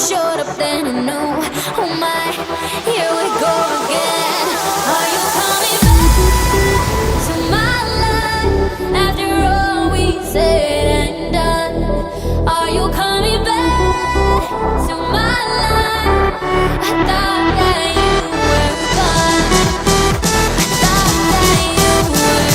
showed up then I knew. Oh my, here we go again. Are you coming back to my life after all we said and done? Are you coming back to my life? I thought that you were gone. I thought that you were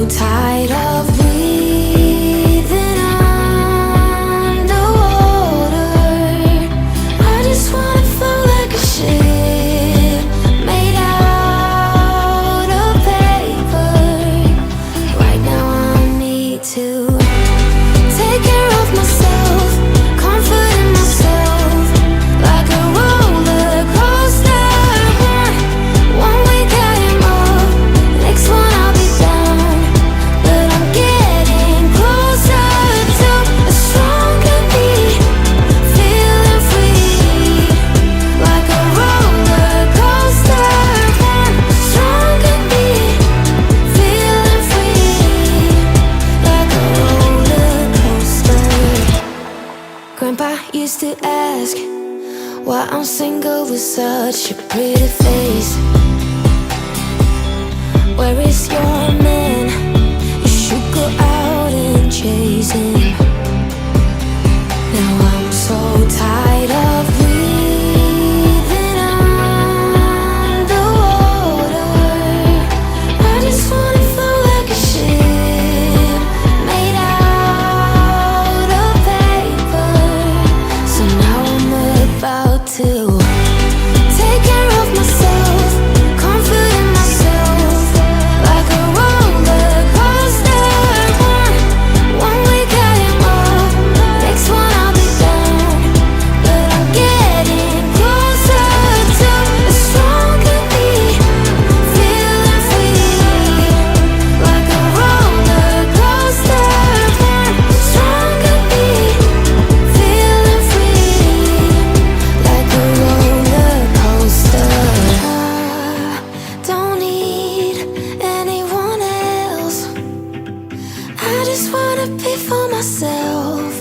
tired of breathing underwater. I just wanna float like a ship made out of paper. Right now I need to take care of myself, comfort in myself, like a roller coaster. One week I am up, next one I'll be down, but I'm getting closer to a stronger me, feeling free, like a roller coaster. One stronger me, feeling free, like a roller coaster. Grandpa used to ask why I'm single with such a pretty face. Where is your man? You should go out and chase him. Now I'm so tired of breathing underwater. I just wanna float like a ship made out of paper. So now I'm about to take care of myself, comfort in myself, like a roller coaster. One week I am up, next one I'll be down, but I'm getting closer to a stronger me, feeling free, like a roller coaster. One stronger me, feeling free, like a roller coaster. I don't need anyone else. I just wanna be for myself.